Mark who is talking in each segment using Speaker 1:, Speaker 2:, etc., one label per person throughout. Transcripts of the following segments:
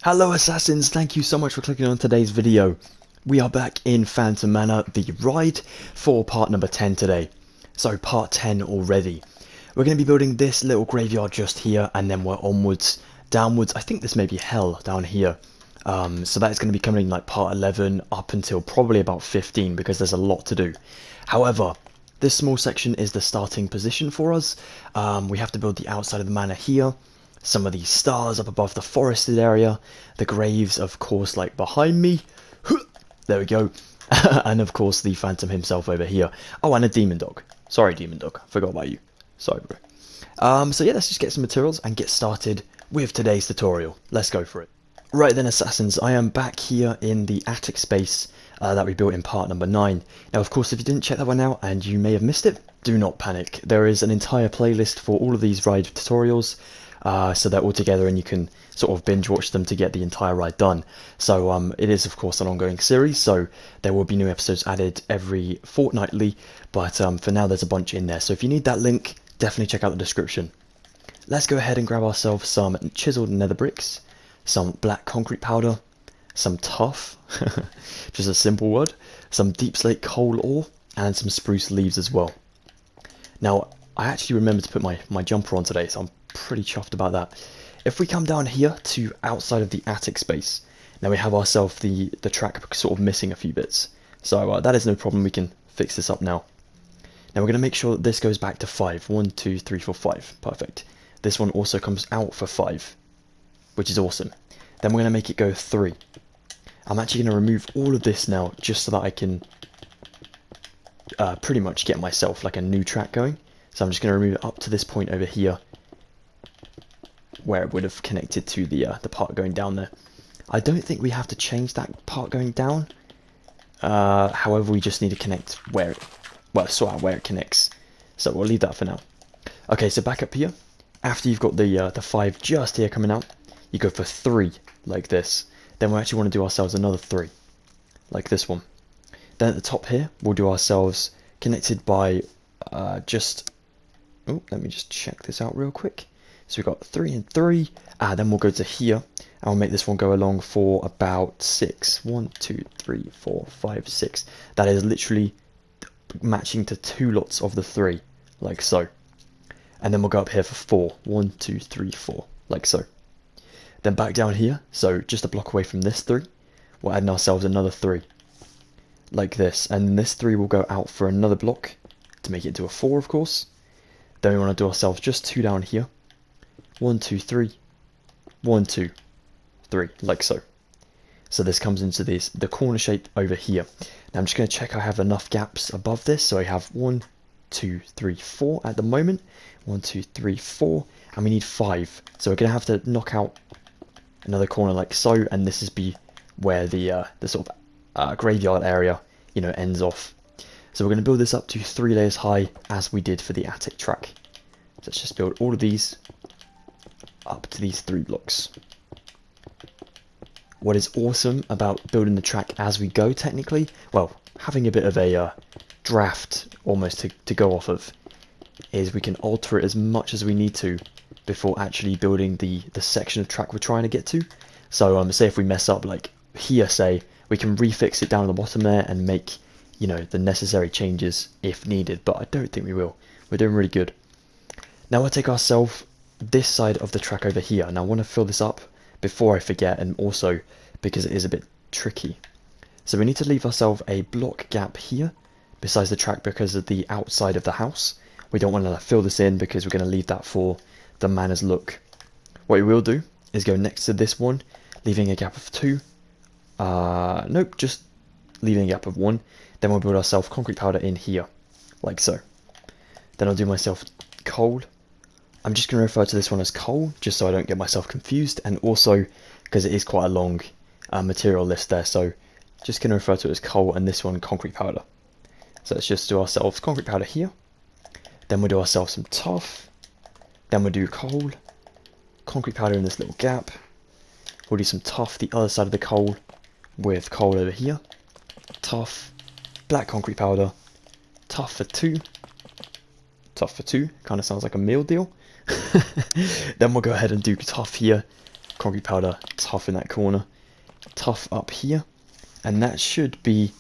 Speaker 1: Hello Assassins, thank you so much for clicking on today's video. We are back in Phantom Manor, the ride, for part number 10 today. So part 10 already. We're going to be building this little graveyard just here, and then we're onwards, downwards. I think this may be hell down here. So that is going to be coming like part 11 up until probably about 15 because there's a lot to do. However, this small section is the starting position for us. We have to build the outside of the manor here. Some of these stars up above the forested area, the graves of course like behind me, there we go, and of course the Phantom himself over here. Oh, and a demon dog. Sorry demon dog, forgot about you. Sorry bro. So yeah, let's just get some materials and get started with today's tutorial. Let's go for it. Right then Assassins, I am back here in the attic space that we built in part number 9. Now of course if you didn't check that one out and you may have missed it, do not panic. There is an entire playlist for all of these ride tutorials. So they're all together and you can sort of binge watch them to get the entire ride done. So it is of course an ongoing series, so there will be new episodes added every fortnightly, but for now there's a bunch in there. So if you need that link, definitely check out the description. Let's go ahead and grab ourselves some chiseled nether bricks, some black concrete powder, some tuff, just a simple word, some deep slate coal ore, and some spruce leaves as well. Now I actually remembered to put my jumper on today, so I'm pretty chuffed about that. If we come down here to outside of the attic space, now we have ourselves the track sort of missing a few bits. So that is no problem, we can fix this up now. Now we're going to make sure that this goes back to 5. 1, 2, 3, 4, 5. Perfect. This one also comes out for 5, which is awesome. Then we're going to make it go 3. I'm actually going to remove all of this now just so that I can pretty much get myself like a new track going. So I'm just going to remove it up to this point over here, where it would have connected to the part going down there. I don't think we have to change that part going down. However, we just need to connect where it, well, sort out where it connects. So we'll leave that for now. Okay, so back up here. After you've got the 5 just here coming out, you go for 3 like this. Then we actually want to do ourselves another 3 like this one. Then at the top here, we'll do ourselves connected by just. Oh, let me just check this out real quick. So we've got 3 and 3, then we'll go to here, and we'll make this one go along for about 6. 1, 2, 3, 4, 5, 6. That is literally matching to 2 lots of the 3, like so. And then we'll go up here for 4. 1, 2, 3, 4, like so. Then back down here, so just a block away from this 3, we'll add ourselves another 3, like this. And this 3 will go out for another block, to make it into a 4 of course. Then we want to do ourselves just 2 down here. 1, 2, 3, 1, 2, 3, like so. So this comes into the corner shape over here. Now I'm just going to check I have enough gaps above this. So I have 1, 2, 3, 4 at the moment. 1, 2, 3, 4, and we need 5. So we're going to have to knock out another corner like so, and this is where the sort of graveyard area, you know, ends off. So we're going to build this up to 3 layers high as we did for the attic track. So let's just build all of these up to these 3 blocks. What is awesome about building the track as we go, technically, well, having a bit of a draft almost to go off of, is we can alter it as much as we need to before actually building the section of track we're trying to get to. So say if we mess up like here, say, we can refix it down at the bottom there and make, you know, the necessary changes if needed, but I don't think we will. We're doing really good. Now we'll take ourselves this side of the track over here, and I want to fill this up before I forget, and also because it is a bit tricky. So we need to leave ourselves a block gap here besides the track because of the outside of the house. We don't want to fill this in because we're going to leave that for the manor's look. What we will do is go next to this one, leaving a gap of 2. Nope, just leaving a gap of 1. Then we'll build ourselves concrete powder in here, like so. Then I'll do myself coal. I'm just going to refer to this one as coal, just so I don't get myself confused, and also because it is quite a long material list there, so just going to refer to it as coal, and this one concrete powder. So let's just do ourselves concrete powder here, then we'll do ourselves some tuff, then we'll do coal, concrete powder in this little gap, we'll do some tuff the other side of the coal, with coal over here, tuff, black concrete powder, tuff for 2, kind of sounds like a meal deal. Then we'll go ahead and do tuff here, concrete powder, tough in that corner, tough up here, and that should be,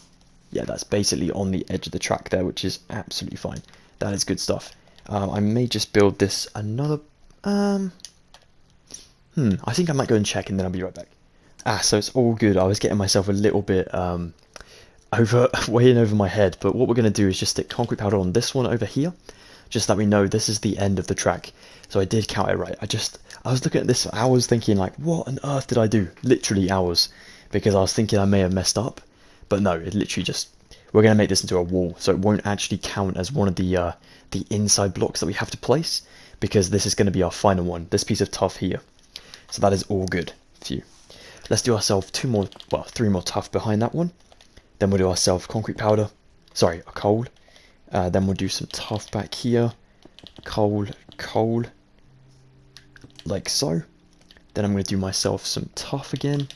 Speaker 1: yeah, that's basically on the edge of the track there, which is absolutely fine. That is good stuff. I may just build this another, I think I might go and check and then I'll be right back. So it's all good. I was getting myself a little bit way in over my head, but what we're going to do is just stick concrete powder on this one over here, just that we know this is the end of the track. So I did count it right. I was looking at this for hours thinking like, what on earth did I do? Literally hours, because I was thinking I may have messed up, but no, it literally just, we're going to make this into a wall, so it won't actually count as one of the inside blocks that we have to place, because this is going to be our final one, this piece of tuff here. So that is all good. Phew. Let's do ourselves three more tuff behind that one. Then we'll do ourselves concrete powder, sorry, a coal. Then we'll do some tuff back here, coal, like so. Then I'm going to do myself some tuff again,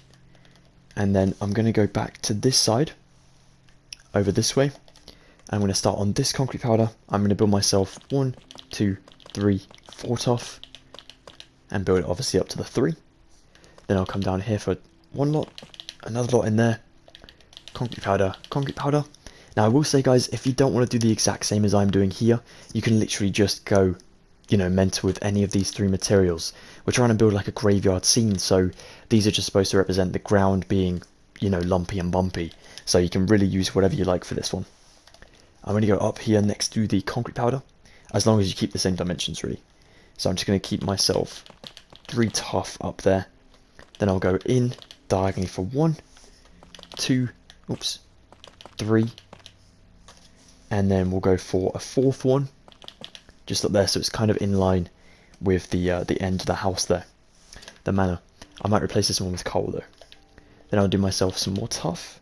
Speaker 1: and then I'm going to go back to this side, over this way. I'm going to start on this concrete powder. I'm going to build myself 1, 2, 3, 4 tuff, and build it obviously up to the 3. Then I'll come down here for one lot, another lot in there, concrete powder. Now I will say, guys, if you don't want to do the exact same as I'm doing here, you can literally just go, mental with any of these 3 materials. We're trying to build like a graveyard scene, so these are just supposed to represent the ground being, lumpy and bumpy. So you can really use whatever you like for this one. I'm going to go up here next to the concrete powder, as long as you keep the same dimensions really. So I'm just going to keep myself 3 tuff up there. Then I'll go in diagonally for 1, 2, 3, and then we'll go for a 4th one, just up there, so it's kind of in line with the end of the house there, the manor. I might replace this one with coal though. Then I'll do myself some more tuff.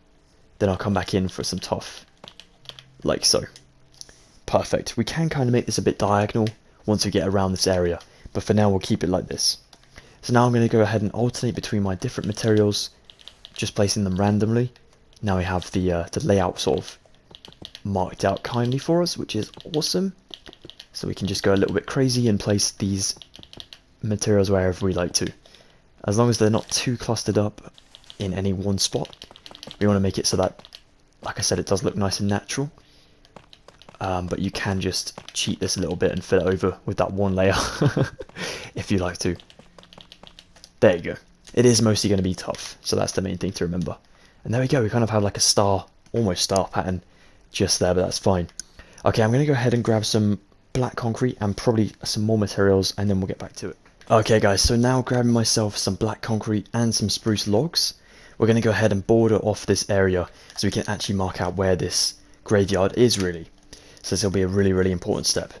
Speaker 1: Then I'll come back in for some tuff, like so. Perfect. We can kind of make this a bit diagonal once we get around this area, but for now we'll keep it like this. So now I'm going to go ahead and alternate between my different materials, just placing them randomly. Now we have the layout sort of marked out kindly for us, which is awesome. So we can just go a little bit crazy and place these materials wherever we like to. As long as they're not too clustered up in any one spot. We want to make it so that, like I said, it does look nice and natural. But you can just cheat this a little bit and fill it over with that one layer if you like to. There you go. It is mostly going to be tough, so that's the main thing to remember. And there we go, we kind of have like a star, almost star pattern just there, but that's fine. Okay, I'm going to go ahead and grab some black concrete and probably some more materials, and then we'll get back to it. Okay guys, so now grabbing myself some black concrete and some spruce logs, we're going to go ahead and border off this area so we can actually mark out where this graveyard is really. So this will be a really, really important step.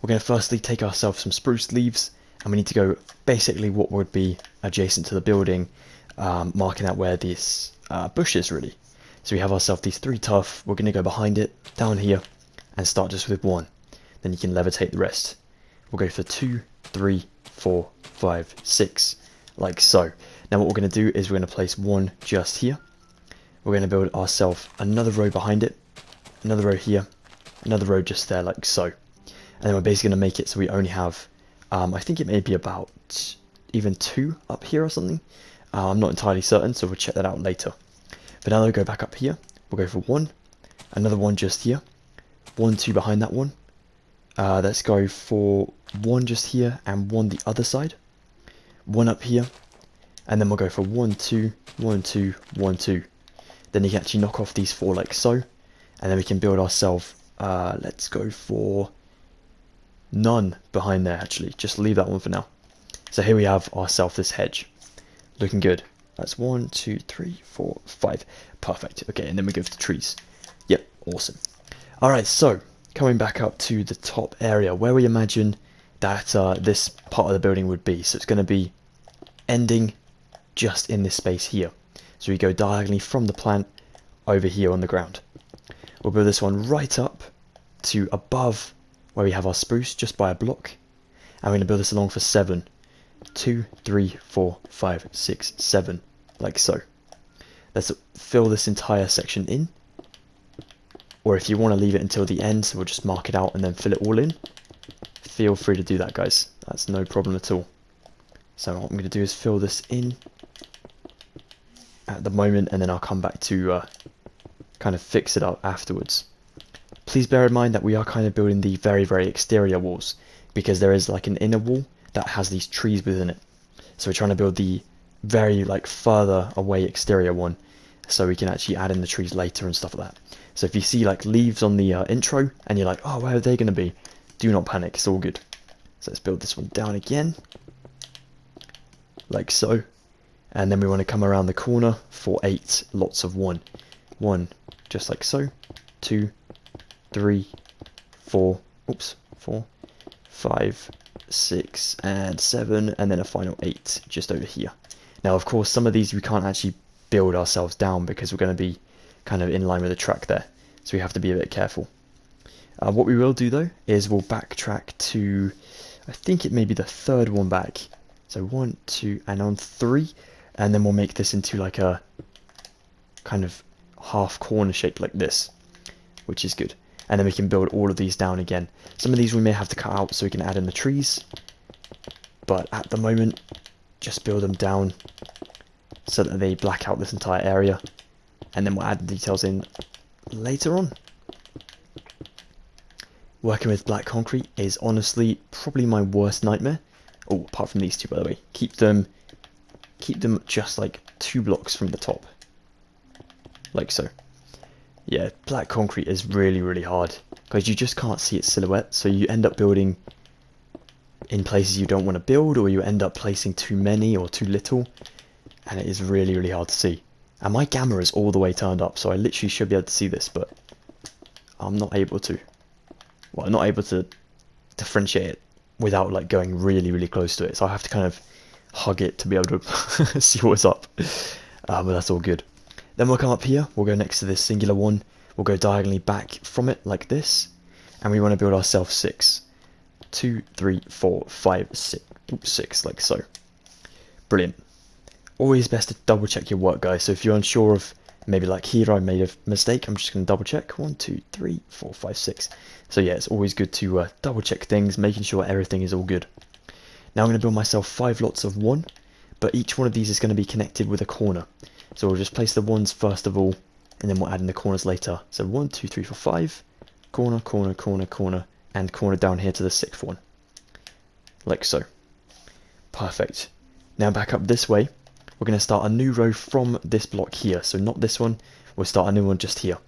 Speaker 1: We're going to firstly take ourselves some spruce leaves, and we need to go basically what would be adjacent to the building, marking out where this bush is really. So we have ourselves these 3 tuff, we're going to go behind it, down here, and start just with 1. Then you can levitate the rest. We'll go for 2, 3, 4, 5, 6, like so. Now what we're going to do is we're going to place 1 just here. We're going to build ourselves another row behind it, another row here, another row just there, like so. And then we're basically going to make it so we only have, I think it may be about even 2 up here or something. I'm not entirely certain, so we'll check that out later. But now we'll go back up here. We'll go for 1, another 1 just here, 1, 2 behind that one. Let's go for 1 just here and 1 the other side. 1 up here, and then we'll go for 1, 2, 1, 2, 1, 2. Then you can actually knock off these 4 like so, and then we can build ourselves. Let's go for none behind there actually. Just leave that one for now. So here we have ourselves this hedge, looking good. That's 1, 2, 3, 4, 5. Perfect. Okay, and then we go for the trees. Yep, awesome. Alright, so coming back up to the top area where we imagine that this part of the building would be. So it's going to be ending just in this space here. So we go diagonally from the plant over here on the ground. We'll build this one right up to above where we have our spruce, just by a block. And we're going to build this along for 7. 2, 3, 4, 5, 6, 7, like so. Let's fill this entire section in. Or if you want to leave it until the end, so we'll just mark it out and then fill it all in. Feel free to do that, guys. That's no problem at all. So what I'm going to do is fill this in at the moment, and then I'll come back to kind of fix it up afterwards. Please bear in mind that we are kind of building the very, very exterior walls, because there is like an inner wall that has these trees within it. So we're trying to build the very like further away exterior one, so we can actually add in the trees later and stuff like that. So if you see like leaves on the intro and you're like, oh, where are they going to be? Do not panic, it's all good. So let's build this one down again, like so. And then we want to come around the corner for 8 lots of 1. 1, just like so. 2, 3, 4, oops, 4, 5, 6, and 7, and then a final 8 just over here. Now, of course, some of these we can't actually build ourselves down because we're going to be kind of in line with the track there. So we have to be a bit careful. What we will do, though, is we'll backtrack to, I think it may be the third one back. So 1, 2, and on 3. And then we'll make this into like a kind of half corner shape like this, which is good. And then we can build all of these down again. Some of these we may have to cut out so we can add in the trees, but at the moment just build them down so that they black out this entire area, and then we'll add the details in later on. Working with black concrete is honestly probably my worst nightmare. Oh, apart from these two, by the way. Keep them just like 2 blocks from the top, like so. Yeah, black concrete is really, really hard because you just can't see its silhouette, so you end up building in places you don't want to build, or you end up placing too many or too little, and it is really, really hard to see. And my gamma is all the way turned up, so I literally should be able to see this, but I'm not able to. Well, I'm not able to differentiate it without like going really, really close to it, so I have to kind of hug it to be able to see what's up. But that's all good. Then we'll come up here, we'll go next to this singular one, we'll go diagonally back from it like this, and we want to build ourselves 6. 2, 3, 4, 5, 6. Oops, 6, like so. Brilliant. Always best to double check your work, guys, so if you're unsure of, maybe like here I made a mistake, I'm just going to double check. 1, 2, 3, 4, 5, 6. So yeah, it's always good to double check things, making sure everything is all good. Now I'm going to build myself 5 lots of 1, but each one of these is going to be connected with a corner. So we'll just place the ones first of all, and then we'll add in the corners later. So 1, 2, 3, 4, 5, corner, corner, corner, corner, and corner down here to the 6th one. Like so. Perfect. Now back up this way, we're going to start a new row from this block here. So not this one, we'll start a new one just here.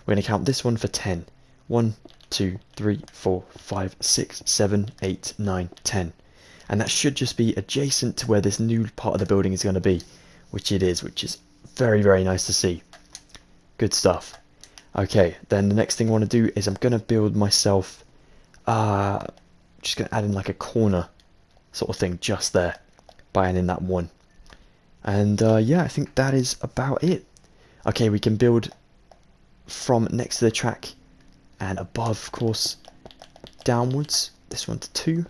Speaker 1: We're going to count this one for 10. 1, 2, 3, 4, 5, 6, 7, 8, 9, 10. And that should just be adjacent to where this new part of the building is going to be, which it is, which is very, very nice to see. Good stuff. Okay, then the next thing I want to do is I'm going to build myself, just going to add in like a corner sort of thing just there by adding that 1. And yeah, I think that is about it. Okay, we can build from next to the track and above, of course, downwards. This one to 2.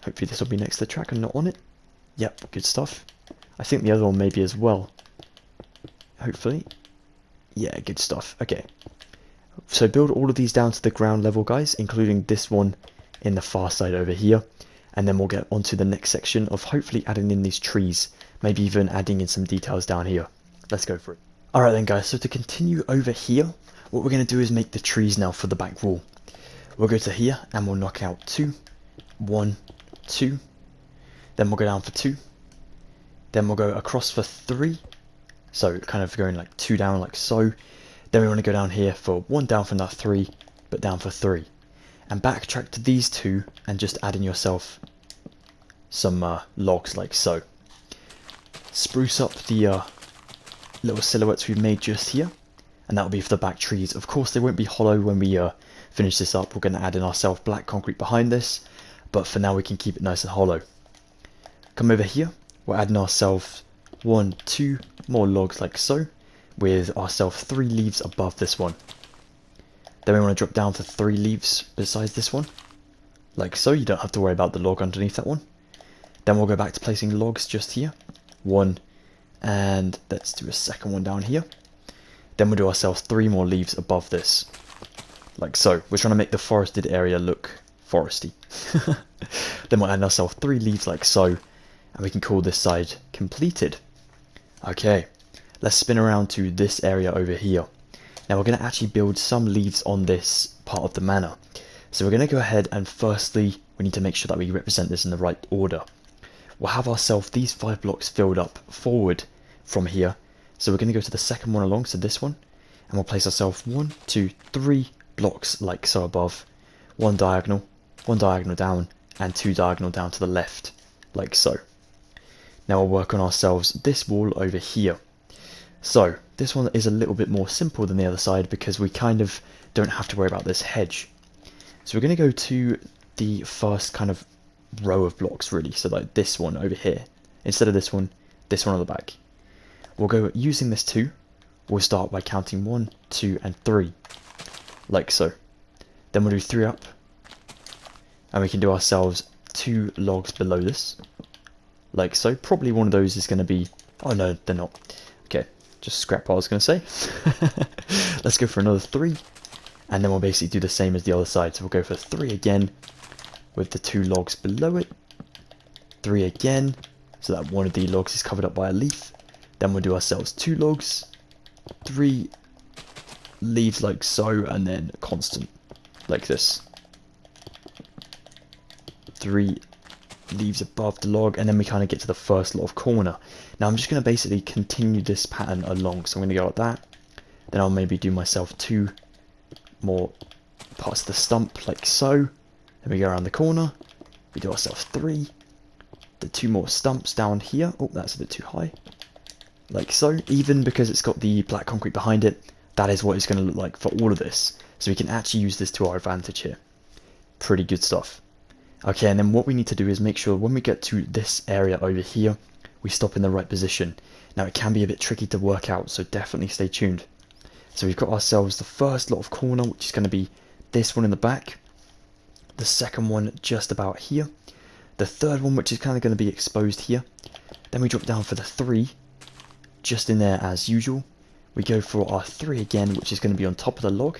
Speaker 1: Hopefully this will be next to the track and not on it. Yep, good stuff. I think the other one maybe as well. Hopefully. Yeah, good stuff. Okay. So build all of these down to the ground level, guys, including this one in the far side over here. And then we'll get onto the next section of hopefully adding in these trees. Maybe even adding in some details down here. Let's go for it. Alright then, guys, so to continue over here, what we're going to do is make the trees now for the back wall. We'll go to here and we'll knock out 2. 1, 2. Then we'll go down for 2. Then we'll go across for 3. So kind of going like 2 down like so. Then we want to go down here for 1 down for that 3, but down for 3. And backtrack to these 2 and just add in yourself some logs like so. Spruce up the little silhouettes we've made just here. And that'll be for the back trees. Of course they won't be hollow when we finish this up. We're going to add in ourselves black concrete behind this. But for now we can keep it nice and hollow. Come over here. We're adding ourselves 1, 2 more logs like so, with ourselves 3 leaves above this one. Then we want to drop down for 3 leaves besides this one, like so. You don't have to worry about the log underneath that one. Then we'll go back to placing logs just here. 1, and let's do a second one down here. Then we'll do ourselves 3 more leaves above this, like so. We're trying to make the forested area look foresty. Then we'll add ourselves 3 leaves like so, and we can call this side completed. Okay, let's spin around to this area over here. Now we're going to actually build some leaves on this part of the manor. So we're going to go ahead and firstly, we need to make sure that we represent this in the right order. We'll have ourselves these 5 blocks filled up forward from here. So we're going to go to the second one along, so this one, and we'll place ourselves 1, 2, 3 blocks like so above, one diagonal down, and 2 diagonal down to the left, like so. Now we'll work on ourselves this wall over here. So this one is a little bit more simple than the other side because we kind of don't have to worry about this hedge. So we're going to go to the first kind of row of blocks really, so like this one over here. Instead of this one on the back. We'll go using this 2. We'll start by counting 1, 2 and 3, like so. Then we'll do 3 up, and we can do ourselves 2 logs below this, like so. Probably one of those is going to be, oh no, they're not. Okay, just scrap what I was going to say. Let's go for another 3, and then we'll basically do the same as the other side. So we'll go for 3 again, with the 2 logs below it, 3 again, so that one of the logs is covered up by a leaf. Then we'll do ourselves 2 logs, 3 leaves like so, and then constant, like this. 3 leaves above the log, and then we kind of get to the first lot of corner. Now I'm just going to basically continue this pattern along, so I'm going to go like that. Then I'll maybe do myself 2 more parts of the stump, like so. Then we go around the corner, we do ourselves 3, the 2 more stumps down here. Oh, that's a bit too high. Like so. Even because it's got the black concrete behind it, that is what it's going to look like for all of this. So we can actually use this to our advantage here. Pretty good stuff. Okay, and then what we need to do is make sure when we get to this area over here, we stop in the right position. Now it can be a bit tricky to work out, so definitely stay tuned. So we've got ourselves the first lot of corner, which is going to be this one in the back. The second one just about here. The third one, which is kind of going to be exposed here. Then we drop down for the 3, just in there as usual. We go for our 3 again, which is going to be on top of the log,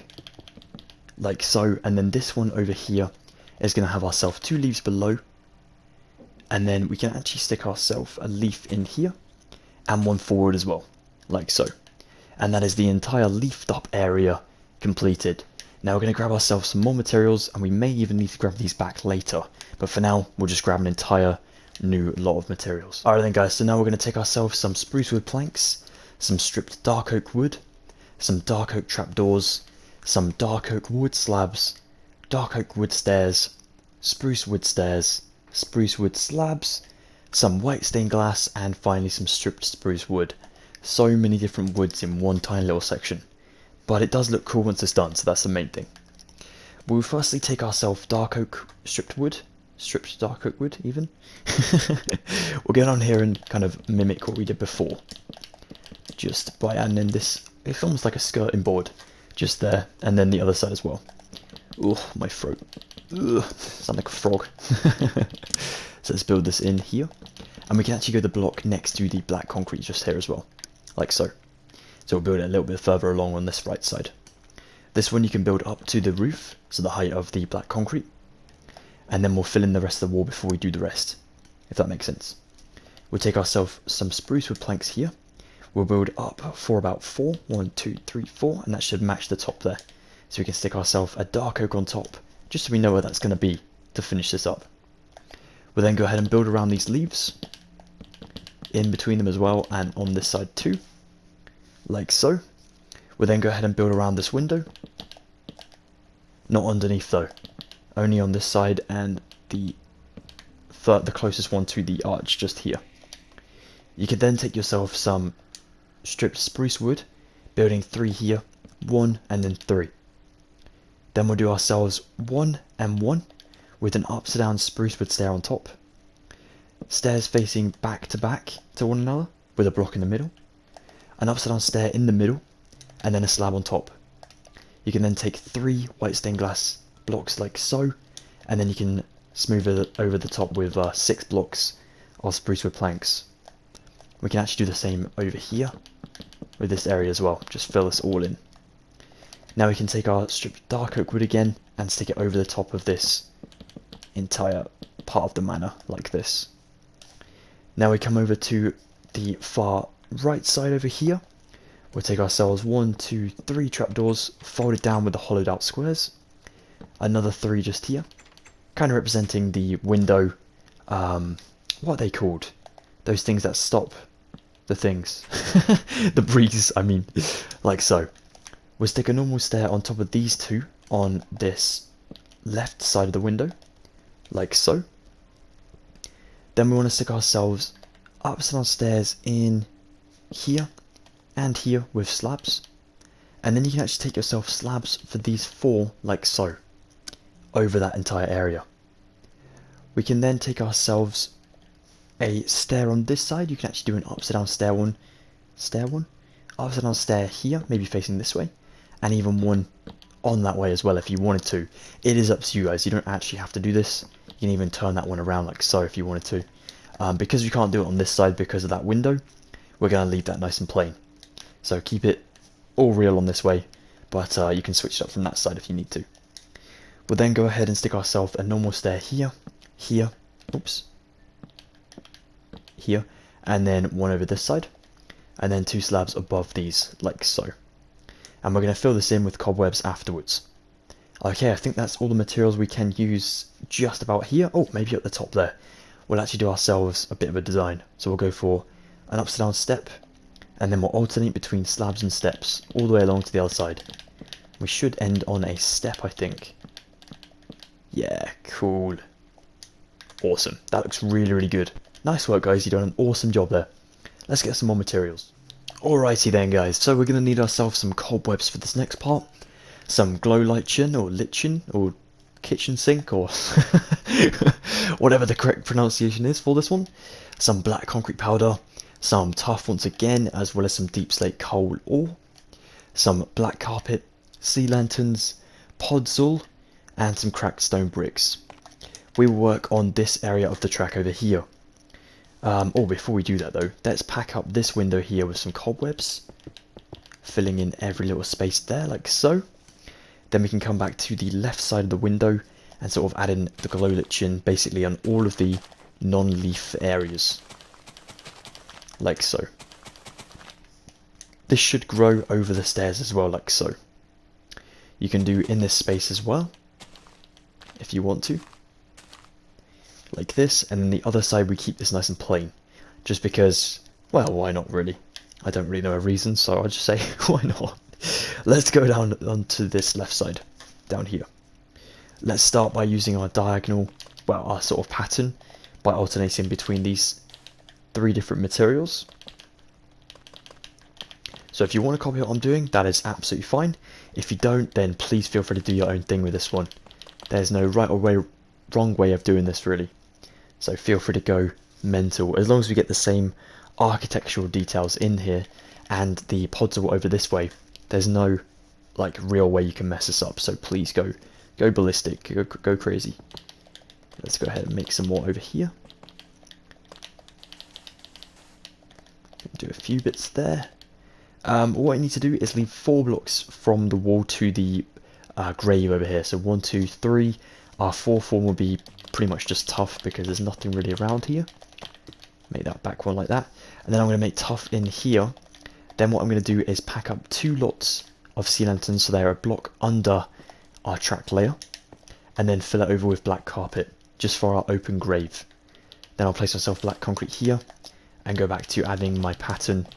Speaker 1: like so. And then this one over here is going to have ourselves 2 leaves below, and then we can actually stick ourselves a leaf in here and one forward as well, like so. And that is the entire leafed up area completed. Now we're going to grab ourselves some more materials, and we may even need to grab these back later, but for now we'll just grab an entire new lot of materials. Alright then guys, so now we're going to take ourselves some spruce wood planks, some stripped dark oak wood, some dark oak trapdoors, some dark oak wood slabs, dark oak wood stairs, spruce wood slabs, some white stained glass, and finally some stripped spruce wood. So many different woods in one tiny little section. But it does look cool once it's done, so that's the main thing. We'll firstly take ourselves dark oak stripped dark oak wood even. We'll get on here and kind of mimic what we did before. Just by adding in this, it's almost like a skirting board, just there, and then the other side as well. Oh, my throat. Ugh, sound like a frog. So let's build this in here. And we can actually go the block next to the black concrete just here as well, like so. So we'll build it a little bit further along on this right side. This one you can build up to the roof, so the height of the black concrete. And then we'll fill in the rest of the wall before we do the rest, if that makes sense. We'll take ourselves some spruce wood planks here. We'll build up for about 4, 1, 2, 3, 4, and that should match the top there. So we can stick ourselves a dark oak on top, just so we know where that's going to be to finish this up. We'll then go ahead and build around these leaves, in between them as well, and on this side too, like so. We'll then go ahead and build around this window, not underneath though, only on this side and the closest one to the arch just here. You can then take yourself some stripped spruce wood, building 3 here, 1 and then 3. Then we'll do ourselves 1 and 1 with an upside down spruce wood stair on top. Stairs facing back to one another with a block in the middle. An upside down stair in the middle, and then a slab on top. You can then take 3 white stained glass blocks like so, and then you can smooth it over the top with 6 blocks of spruce wood planks. We can actually do the same over here with this area as well, just fill this all in. Now we can take our stripped dark oak wood again and stick it over the top of this entire part of the manor like this. Now we come over to the far right side over here. We'll take ourselves 1, 2, 3 trapdoors folded down with the hollowed out squares. Another 3 just here, kind of representing the window. What are they called? Those things that stop the things. The breeze, I mean, like so. We'll stick a normal stair on top of these 2 on this left side of the window, like so. Then we want to stick ourselves upside down stairs in here and here with slabs. And then you can actually take yourself slabs for these 4, like so, over that entire area. We can then take ourselves a stair on this side. You can actually do an upside down stair one, upside down stair here, maybe facing this way, and even one on that way as well if you wanted to. It is up to you guys. You don't actually have to do this. You can even turn that one around like so if you wanted to. Because we can't do it on this side because of that window, we're going to leave that nice and plain. So keep it all real on this way, but you can switch it up from that side if you need to. We'll then go ahead and stick ourselves a normal stair here, here, oops, here, and then one over this side, and then 2 slabs above these, like so. And we're going to fill this in with cobwebs afterwards. Okay, I think that's all the materials we can use just about here. Oh, maybe at the top there. We'll actually do ourselves a bit of a design. So we'll go for an upside down step, and then we'll alternate between slabs and steps all the way along to the other side. We should end on a step, I think. Yeah, cool. Awesome. That looks really, really good. Nice work, guys. You've done an awesome job there. Let's get some more materials. Alrighty then, guys. So we're going to need ourselves some cobwebs for this next part. Some glow lichen or lichen or kitchen sink or whatever the correct pronunciation is for this one. Some black concrete powder. Some tuff once again, as well as some deep slate coal ore. Some black carpet, sea lanterns, podzol, and some cracked stone bricks. We will work on this area of the track over here. Before we do that though, let's pack up this window here with some cobwebs, filling in every little space there, like so. Then we can come back to the left side of the window and sort of add in the glow lichen basically on all of the non-leaf areas, like so. This should grow over the stairs as well, like so. You can do in this space as well, if you want to. Like this, and then the other side we keep this nice and plain, just because, well, why not really? I don't really know a reason, so I'll just say why not. Let's go down onto this left side, down here. Let's start by using our diagonal, well, our sort of pattern, by alternating between these 3 different materials. So if you want to copy what I'm doing, that is absolutely fine. If you don't, then please feel free to do your own thing with this one. There's no right or wrong way of doing this really. So feel free to go mental, as long as we get the same architectural details in here and the pods are over this way. There's no like real way you can mess this up, so please go ballistic, go crazy. Let's go ahead and make some more over here. Do a few bits there. What I need to do is leave 4 blocks from the wall to the grave over here. So 1, 2, 3. Our 4th one will be pretty much just tuff because there's nothing really around here. Make that back one like that. And then I'm going to make tuff in here. Then what I'm going to do is pack up 2 lots of sea lanterns so they're a block under our track layer. And then fill it over with black carpet just for our open grave. Then I'll place myself black concrete here and go back to adding my pattern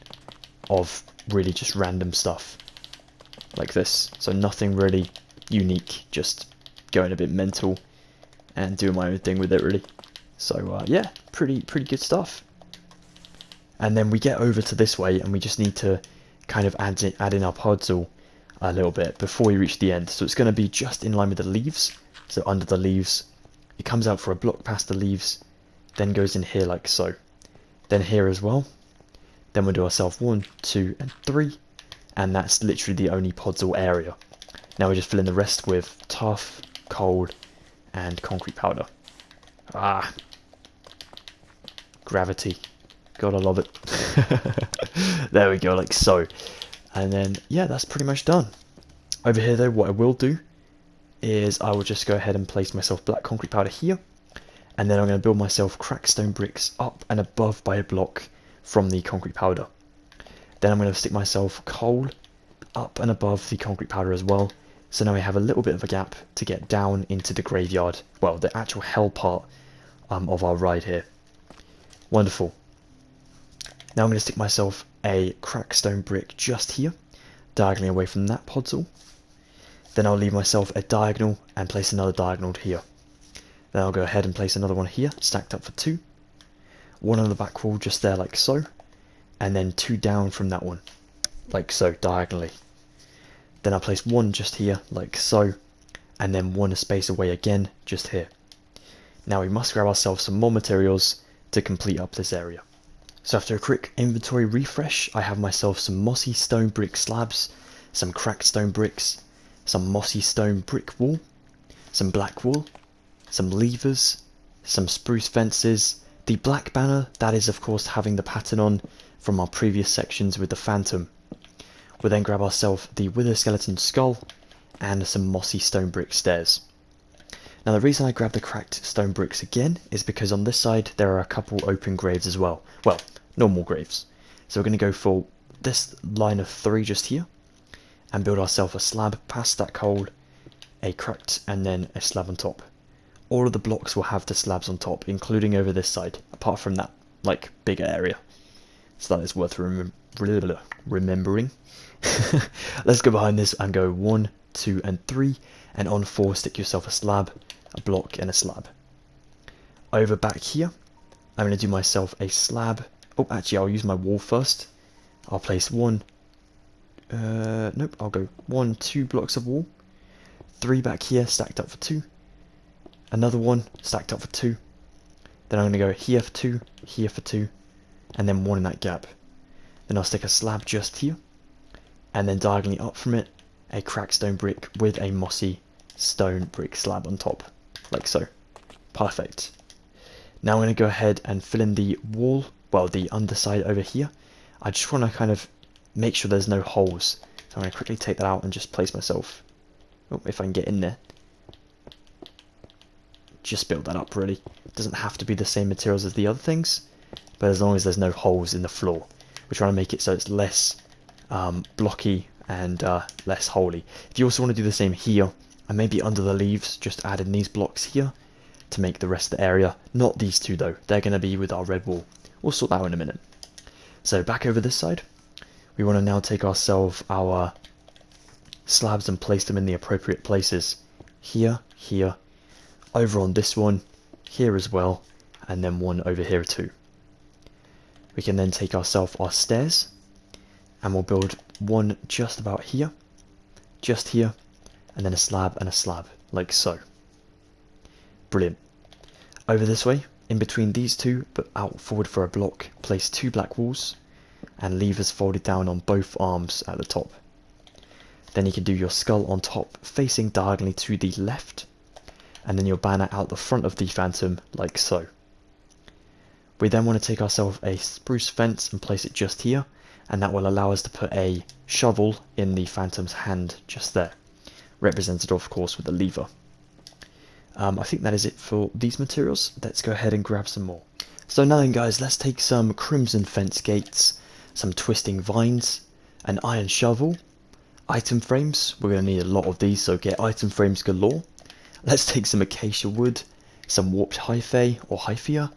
Speaker 1: of really just random stuff like this. So nothing really unique, just going a bit mental and doing my own thing with it really. So yeah, pretty good stuff. And then we get over to this way and we just need to kind of add in our podzol a little bit before we reach the end. So it's going to be just in line with the leaves, so under the leaves. It comes out for a block past the leaves, then goes in here like so. Then here as well. Then we'll do ourselves 1, 2 and 3, and that's literally the only podzol area. Now we just fill in the rest with tuff, coal and concrete powder. Gravity, gotta love it. There we go, like so. And then yeah, that's pretty much done. Over here though, what I will do is I will just go ahead and place myself black concrete powder here, And then I'm going to build myself cracked stone bricks up and above by a block from the concrete powder. Then I'm going to stick myself coal up and above the concrete powder as well. So now we have a little bit of a gap to get down into the graveyard, well, the actual hell part of our ride here. Wonderful. Now I'm going to stick myself a cracked stone brick just here, diagonally away from that podzol. Then I'll leave myself a diagonal and place another diagonal here. Then I'll go ahead and place another one here, stacked up for 2. One on the back wall just there like so, and then 2 down from that one, like so, diagonally. Then I'll place 1 just here, like so, and then 1 a space away again, just here. Now we must grab ourselves some more materials to complete up this area. So after a quick inventory refresh, I have myself some mossy stone brick slabs, some cracked stone bricks, some mossy stone brick wall, some black wool, some levers, some spruce fences, the black banner, that is of course having the pattern on from our previous sections with the phantom. We'll then grab ourselves the wither skeleton skull and some mossy stone brick stairs. Now the reason I grabbed the cracked stone bricks again is because on this side there are a couple open graves as well. Well, normal graves. So we're going to go for this line of 3 just here and build ourselves a slab past that coal, a cracked, and then a slab on top. All of the blocks will have the slabs on top, including over this side, apart from that like bigger area. So that is worth remembering. Let's go behind this and go 1, 2 and 3, and on 4 stick yourself a slab, a block and a slab. Over back here I'm going to do myself a slab. Oh, actually I'll use my wall first. I'll place 1, nope, I'll go 1, 2 blocks of wall, 3 back here stacked up for 2, another 1 stacked up for 2, then I'm going to go here for 2, here for 2, and then 1 in that gap. Then I'll stick a slab just here, and then diagonally up from it, a cracked stone brick with a mossy stone brick slab on top, like so. Perfect. Now I'm going to go ahead and fill in the wall, well, the underside over here. I just want to kind of make sure there's no holes. So I'm going to quickly take that out and just place myself, oh, if I can get in there. Just build that up really. It doesn't have to be the same materials as the other things, but as long as there's no holes in the floor. We're trying to make it so it's less blocky and less holy. If you also want to do the same here, and maybe under the leaves, just add in these blocks here to make the rest of the area. Not these two though, they're going to be with our red wall. We'll sort that out in a minute. So back over this side, we want to now take ourselves our slabs and place them in the appropriate places. Here, here, over on this one, here as well, and then 1 over here too. We can then take ourselves our stairs, and we'll build 1 just about here, just here, and then a slab, like so. Brilliant. Over this way, in between these 2, but out forward for a block, place 2 black walls, and levers folded down on both arms at the top. Then you can do your skull on top, facing diagonally to the left, and then your banner out the front of the phantom, like so. We then want to take ourselves a spruce fence and place it just here, and that will allow us to put a shovel in the phantom's hand just there, represented of course with a lever. I think that is it for these materials. Let's go ahead and grab some more. So now then guys, let's take some crimson fence gates, some twisting vines, an iron shovel, item frames. We're going to need a lot of these, so get item frames galore. Let's take some acacia wood, some warped hyphae or hyphia,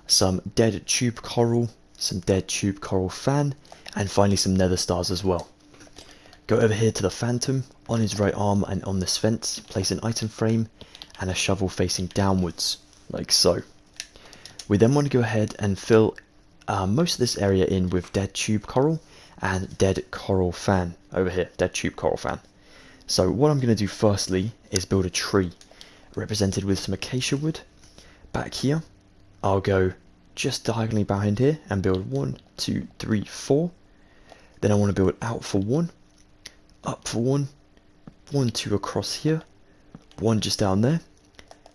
Speaker 1: some dead tube coral, some dead tube coral fan, and finally some nether stars as well. Go over here to the phantom, on his right arm and on this fence, place an item frame and a shovel facing downwards, like so. We then want to go ahead and fill most of this area in with dead tube coral and dead coral fan over here, dead tube coral fan. So what I'm going to do firstly is build a tree represented with some acacia wood. Back here I'll go just diagonally behind here and build 1, 2, 3, 4. Then I want to build out for 1, up for 1, 1, 2 across here, 1 just down there.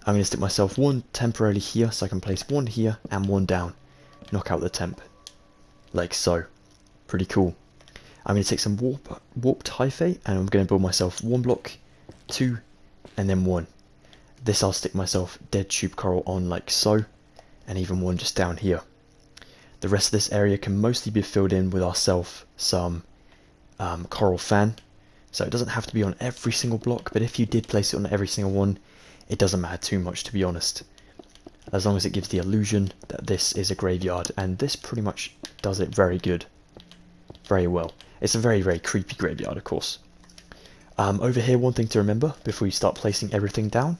Speaker 1: I'm going to stick myself 1 temporarily here so I can place 1 here and 1 down. Knock out the temp. Like so. Pretty cool. I'm going to take some warped hyphae and I'm going to build myself 1 block, 2, and then 1. This I'll stick myself dead tube coral on like so, and even one just down here. The rest of this area can mostly be filled in with ourselves some coral fan. So it doesn't have to be on every single block, but if you did place it on every single one, it doesn't matter too much, to be honest. As long as it gives the illusion that this is a graveyard, and this pretty much does it very good. Very well. It's a very, very creepy graveyard, of course. Over here, one thing to remember before you start placing everything down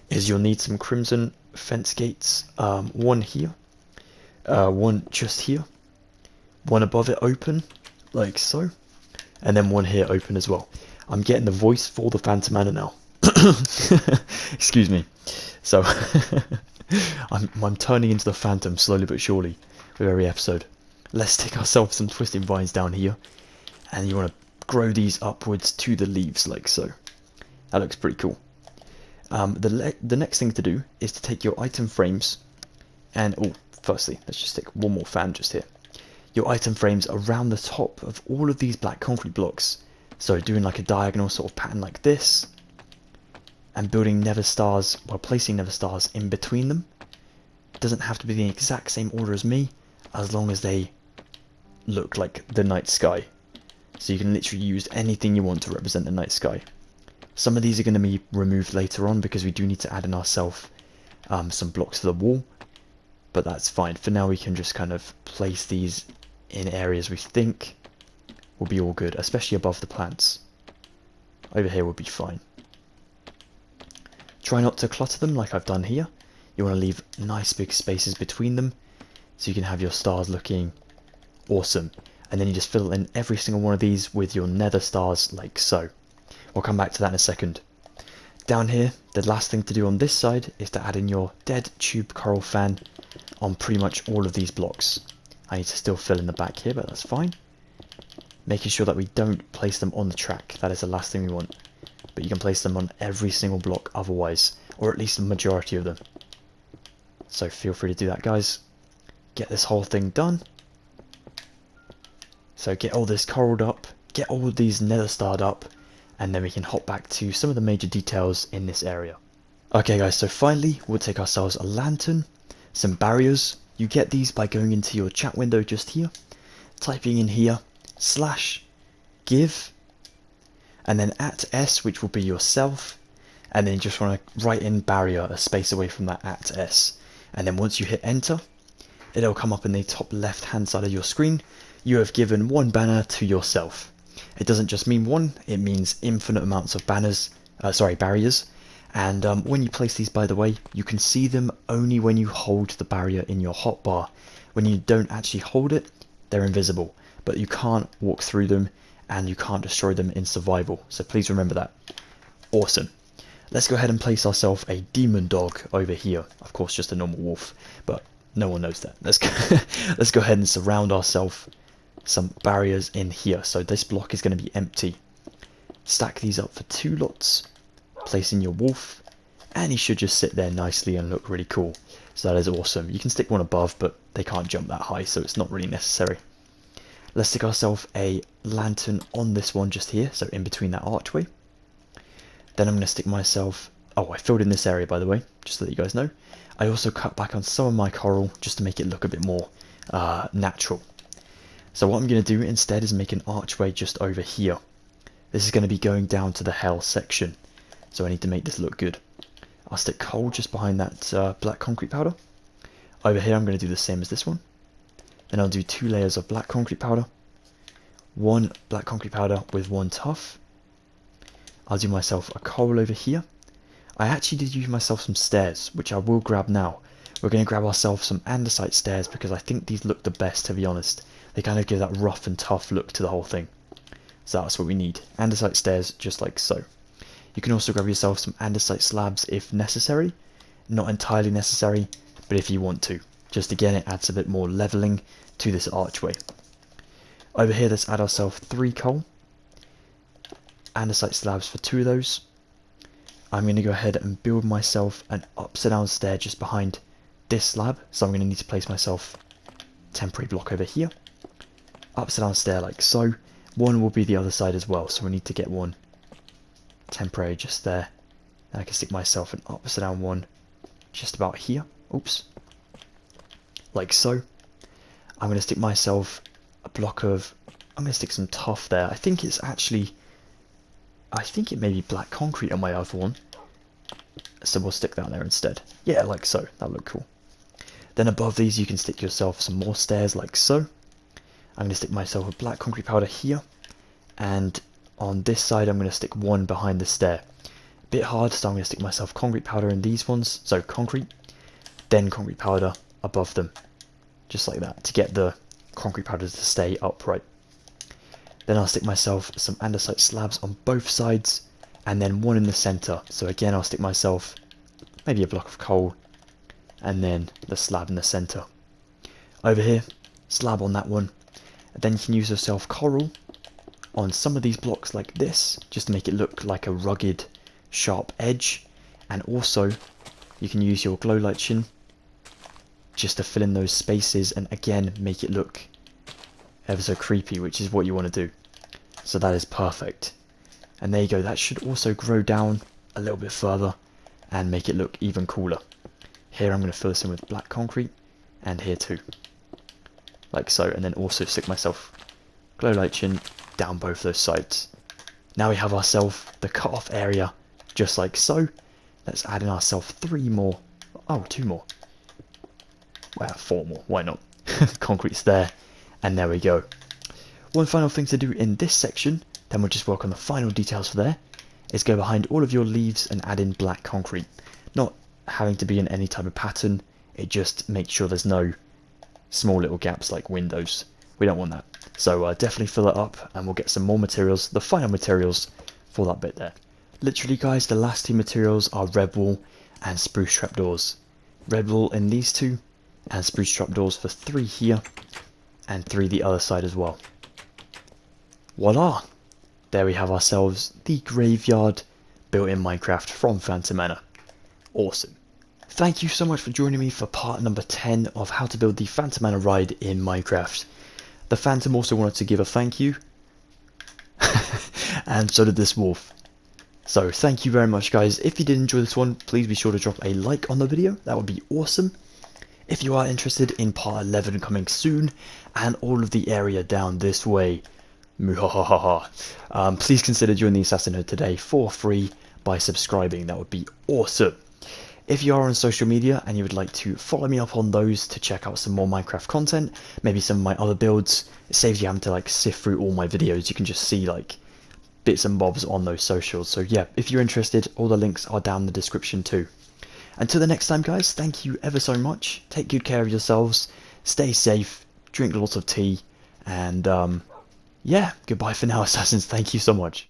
Speaker 1: is you'll need some crimson fence gates. One here, one just here, one above it open, like so, and then one here open as well. I'm getting the voice for the Phantom Manor now. Excuse me. So, I'm turning into the Phantom slowly but surely with every episode. Let's stick ourselves some twisting vines down here, and you want to grow these upwards to the leaves like so. That looks pretty cool. The next thing to do is to take your item frames and, firstly, let's just stick one more fan just here. Your item frames around the top of all of these black concrete blocks. So doing like a diagonal sort of pattern like this, and building nether stars, while placing nether stars in between them. It doesn't have to be the exact same order as me, as long as they look like the night sky. So you can literally use anything you want to represent the night sky. Some of these are going to be removed later on because we do need to add in ourselves some blocks to the wall. But that's fine. For now we can just kind of place these in areas we think will be all good, especially above the plants. Over here will be fine. Try not to clutter them like I've done here. You want to leave nice big spaces between them so you can have your stars looking awesome. And then you just fill in every single one of these with your nether stars like so. We'll come back to that in a second. Down here, the last thing to do on this side is to add in your dead tube coral fan on pretty much all of these blocks. I need to still fill in the back here, but that's fine. Making sure that we don't place them on the track. That is the last thing we want. But you can place them on every single block otherwise, or at least the majority of them. So feel free to do that, guys. Get this whole thing done. So get all this coralled up, get all of these nether starred up, and then we can hop back to some of the major details in this area. Okay guys, so finally we'll take ourselves a lantern, some barriers. You get these by going into your chat window just here, typing in here /give, and then @s, which will be yourself, and then you just want to write in barrier a space away from that @s, and then once you hit enter, it'll come up in the top left hand side of your screen. You have given one banner to yourself. It doesn't just mean one, it means infinite amounts of barriers. And when you place these, by the way, you can see them only when you hold the barrier in your hotbar. When you don't actually hold it, they're invisible, but you can't walk through them and you can't destroy them in survival. So please remember that. Awesome. Let's go ahead and place ourselves a demon dog over here. Of course, just a normal wolf, but no one knows that. Let's go ahead and surround ourselves some barriers in here. So this block is going to be empty. Stack these up for 2 lots. Place in your wolf, and he should just sit there nicely and look really cool. So that is awesome. You can stick one above, but they can't jump that high, so it's not really necessary. Let's stick ourselves a lantern on this one just here, so in between that archway. Then I'm going to stick myself... Oh, I filled in this area, by the way, just so that you guys know. I also cut back on some of my coral just to make it look a bit more natural. So what I'm going to do instead is make an archway just over here. This is going to be going down to the hell section. So I need to make this look good. I'll stick coal just behind that black concrete powder. Over here I'm going to do the same as this one. Then I'll do 2 layers of black concrete powder. 1 black concrete powder with 1 tuff. I'll do myself a coal over here. I actually did use myself some stairs, which I will grab now. We're going to grab ourselves some andesite stairs because I think these look the best, to be honest. They kind of give that rough and tough look to the whole thing. So that's what we need. Andesite stairs, just like so. You can also grab yourself some andesite slabs if necessary. Not entirely necessary, but if you want to. Just again, it adds a bit more leveling to this archway. Over here, let's add ourselves 3 coal. Andesite slabs for 2 of those. I'm going to go ahead and build myself an upside down stair just behind this slab. So I'm going to need to place myself a temporary block over here. Upside down stair like so. One will be the other side as well, so we need to get one temporary just there. And I can stick myself an upside down one just about here. Oops. Like so. I'm going to stick myself a block of... I'm going to stick some tuff there. I think it's actually... I think it may be black concrete on my other one. So we'll stick that there instead. Yeah, like so. That'll look cool. Then above these you can stick yourself some more stairs like so. I'm going to stick myself a black concrete powder here. And on this side I'm going to stick one behind the stair. A bit hard, so I'm going to stick myself concrete powder in these ones. So concrete, then concrete powder above them. Just like that, to get the concrete powder to stay upright. Then I'll stick myself some andesite slabs on both sides, and then one in the centre. So again I'll stick myself maybe a block of coal, and then the slab in the centre. Over here, slab on that one. And then you can use yourself coral on some of these blocks like this, just to make it look like a rugged, sharp edge. And also, you can use your glow lichen just to fill in those spaces, and again make it look ever so creepy, which is what you want to do. So that is perfect. And there you go, that should also grow down a little bit further and make it look even cooler. Here I'm going to fill this in with black concrete, and here too. Like so, and then also stick myself glow lichen down both those sides. Now we have ourselves the cut off area, just like so. Let's add in ourselves 3 more. Oh, 2 more. Well, 4 more, why not? Concrete's there, and there we go. One final thing to do in this section, then we'll just work on the final details for there, is go behind all of your leaves and add in black concrete. Not having to be in any type of pattern, it just makes sure there's no small little gaps like windows. We don't want that. So definitely fill it up, and we'll get some more materials, the final materials for that bit there. Literally guys, the last 2 materials are red wool and spruce trapdoors. Red wool in these 2, and spruce trapdoors for 3 here, and 3 the other side as well. Voila! There we have ourselves the graveyard built in Minecraft from Phantom Manor. Awesome. Thank you so much for joining me for part number 10 of how to build the Phantom Manor ride in Minecraft. The Phantom also wanted to give a thank you, and so did this wolf. So thank you very much guys. If you did enjoy this one, please be sure to drop a like on the video, that would be awesome. If you are interested in part 11 coming soon, and all of the area down this way, please consider joining the Assassinhood today for free by subscribing. That would be awesome. If you are on social media and you would like to follow me up on those to check out some more Minecraft content, maybe some of my other builds, it saves you having to like sift through all my videos. You can just see like bits and bobs on those socials. So yeah, if you're interested, all the links are down in the description too. Until the next time guys, thank you ever so much. Take good care of yourselves, stay safe, drink lots of tea, and yeah, goodbye for now Assassins, thank you so much.